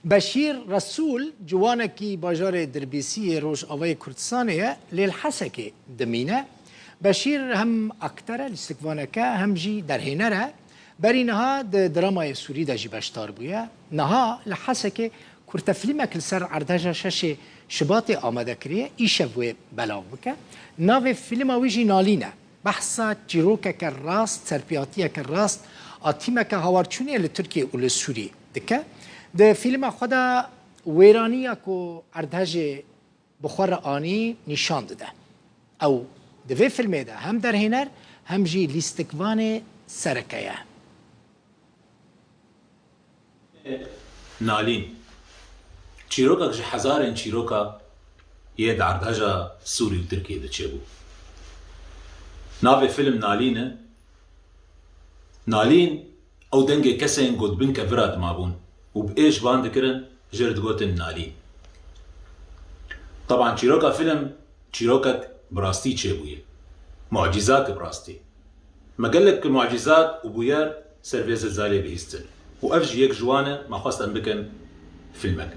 بشیر رسول جوانکی باجار دربیسی روش آوای کردستانیه لیل حسکی دمینه بشیر هم اکتره لستکوانکه هم جی در هینره بری نها درامای سوری دا جی بشتار بویه نها لحسکی کرد فیلمک لسر عردجا شش شباط آمده کریه ایشه بوی بلاو بکه ناو فیلم ویجی نالینه بحثا جیروکه که راست ترپیاتیه که راست آتیمه که هاورچونیه لترکیه و لسوری دکه ده فیلم خدا ویرانیه که عردج بخور آنی نشان داده او ده فیلم ده هم در هنر هم جی لیستکوان سرکیه نالين تشيروكا جي حزارين تشيروكا يد عردهجا سوري وتركي دا تشيبو نافي فيلم نالين نالين او دنگي كسين قد بنكا فرات مابون وبايش باند كرن جرد قوتن نالين طبعا تشيروكا فيلم تشيروكا براستي تشيبوية معجزات براستي ما قالك المعجزات وبويار سيرفيز الزالي بيستن وافجي يك جوانا ما خواست ان بكن فيلمك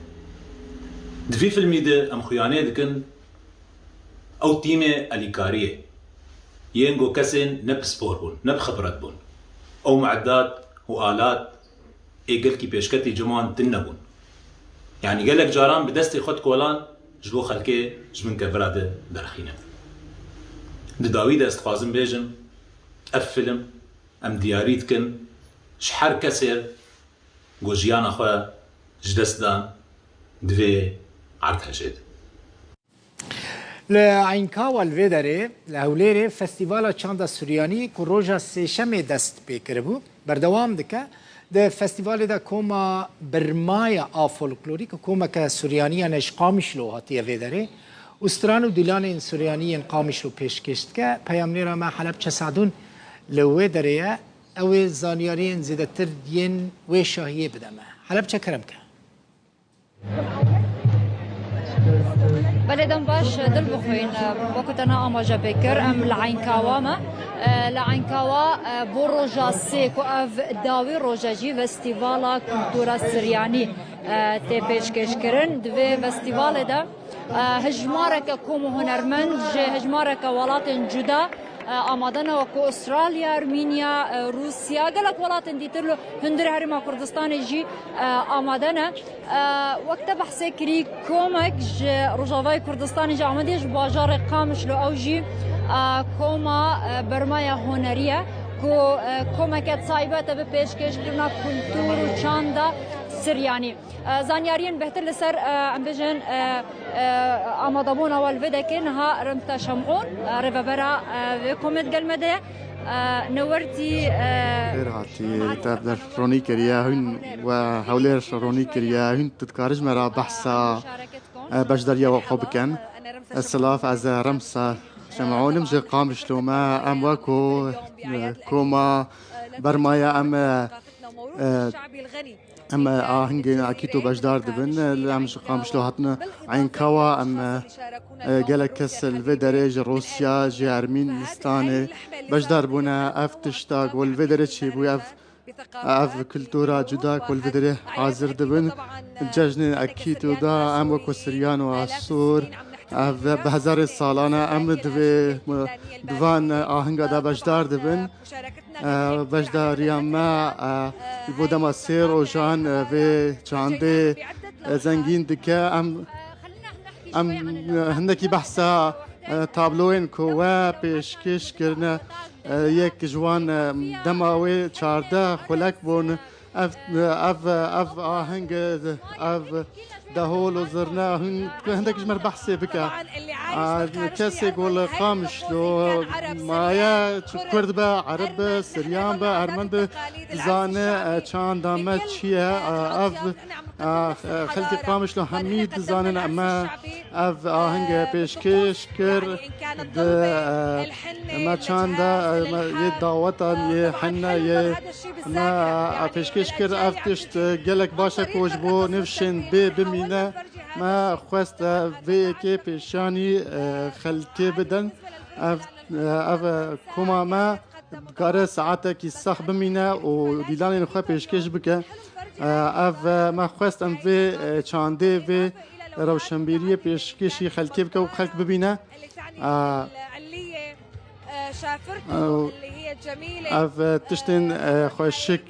دفي فيلمي ده ام خياني دكن او تيمة اليكارية ينجو كسن نب سبور بون نب خبرت بون او معدات والات ايقل كي بيشكتي جمان تنبون يعني قالك جاران بدستي خد كولان جبو خلكي جمن كفراده درخينه ده داويد استخوازم بيجم اف فيلم ام دياريت كن شحر كسر گوژیان خواه جدستان دوی عرض هجید. لعینکا و الویدره لهولیر فستیوال چند سوریانی که روژا سیشم دست بکر بو بردوام دکه ده فستیوال ده کوما برمای آفولکلوری که کوما که سوریانیانش قامشلو هاتیه ویدره استران و دلان این سوریانیان قامشلو پیشکشت که پیامنی ما حلب چسادون لویدره او زانیارین زیادتر دین و شاهیه بدمه حلب چه کرم که بلدم باش دل بخوين وقتنا أماجا بكر أم لعينكاوا ما لعينكاوا بروجا سيكو أف داوي روجاجي فستيفالا كولتورا سرياني تبيش كشكرن دوي فستيفال ده هجمارك كوم هنرمند هجمارك ولات جدا آمادنا وكو استراليا ارمينيا روسيا قالك ولات ديتر هندر هرما كردستان جي آمادنا وقت بحثي كري كومك رجاوي كردستان جي عمديش باجار قامش لو اوجي كوما برمايا هنريه كومكت صايبات بپیشکش کرنا کلتور و چاندا سریانی زانیارین بهتر لسر ام بجن آمادابون اول ویده که نها رمتا شمعون رببرا کومت قلمده نورتي خير هاتي تبدر روني كريا هن وحولير روني كريا هن تتكارج مرا بحثا بجدريا وقبكن السلاف از رمسا شمعونم جي قامش لوما ام وكو كوما برمايا ام هنجي اكيتو بجدار دبن ام قامش لو هاتنا عين كوا ام قالك كس الفيدريج روسيا جي ارمينستان بجدار بونا اف تشتاق والفيدريج بو اف كلتورا جداك والفيدري حاضر دبن الججن اكيتو دا ام وكو سريان واسور بهزار سالانه ام دوان آهنگا دا بجدار دبن بجداریا ما بودم سیر و جان و چانده زنگین دکه ام هندکی بحثا تابلوین کو پیشکش کرنه یک جوان دماوی چارده خلک بون اف آهنگ اف دهول وزرنا هندك جمر بحثي بك كاسي يقول قامش لو مايا كرد با عرب سريان با ارمن با زانه چان دامت چيه اف خلتي قامش لو حميد زانن اما اف آهنگ پیشکش کر ما چان دا يه دعوتا يه حنا يه ما پیشکش کر اف تشت گلک باشه کوجبو نفشن بمي ما خواست وی که پیشانی خلکی بدن اف کما ما کار ساعت کی سخ بمینه و دیلان خو پیشکش بکه اف ما خواست ام في چانده و روشنبیری پیشکشی خلکی بکه و خلک ببینه العلية شافرته اللي هي جميلة اف تشتن خوشك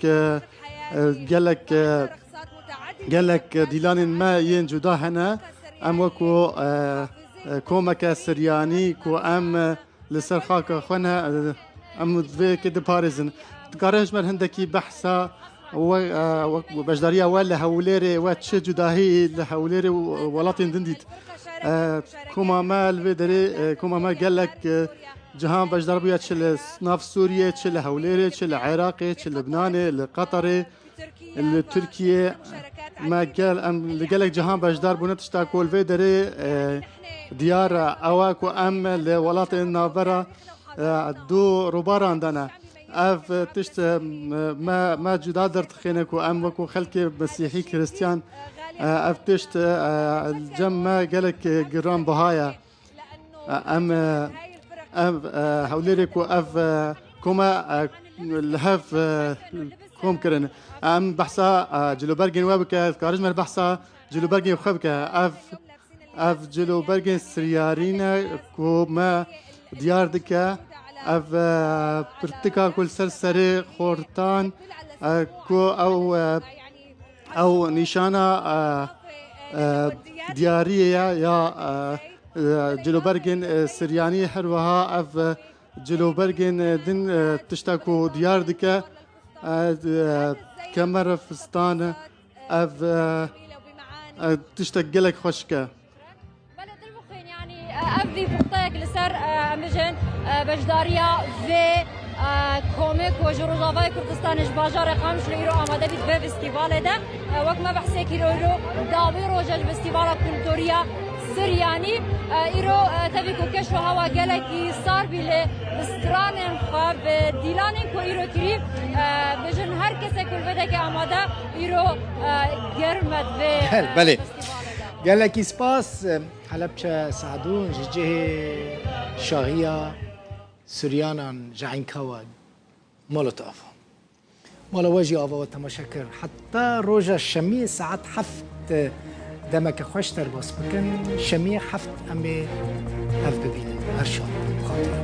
قالك ديلان ما ين جدا هنا ام وكو كومك سرياني كو ام لسرخاك خونا ام في كده باريزن تقارنج من هندكي بحثا وبجداريا ولا هوليري واتش جداهي لهوليري ولاتين دنديت كوما ما الفيدري كوما ما قالك جهان بجدار بيا تشل ناف سوريا تشل هوليري تشل عراقي تشل لبناني لقطري التركيا ما قال ام اللي قالك جهان بجدار بنا تشتاكو الفيدري ديار اواكو ام لولات النافرة دو روبار عندنا اف تشت ما جدا درت خينك وام وكو خلكي مسيحي كريستيان اف تشت الجم ما قالك جرام بهايا ام هوليريك واف كوما الهف كوم كرن ام بحثا جلوبرجن وابك كارج مر بحثا جلوبرجن خبك اف جلوبرجن سريارينا كوما ديار دكا اف برتكا كل سرسري خورتان كو او نشانه دياريه يا جلوبرجن سرياني حروها اف جلوبرجن دن تشتاكو ديار دكا كمر فستان اف تشتاق لك خشكه بلد المخين يعني افي فقطيك لسر امجن بجداريا في كوميك وجروزافاي كردستان باجار قامش ليرو آماده بيت في فيستيفال ده وقت ما بحثي كيلو داوي روجا فيستيفال كولتوريا سرياني ايرو تبيكو كشو هوا جالكي صار بله بسترانن خاب ديلانن كو ايرو كريم بجن هر کسی کل بده که آماده ايرو گرمت في بله قال لك سباس حلبشة سعدون جيه شاهية سوريانا جعين كواد مالت أفا مالا واجي أفا وتمشكر حتى روجا الشمية ساعات حفت دمك خوشتر باس بكن شمية حفت أمي أف ببيني هرشان خاطر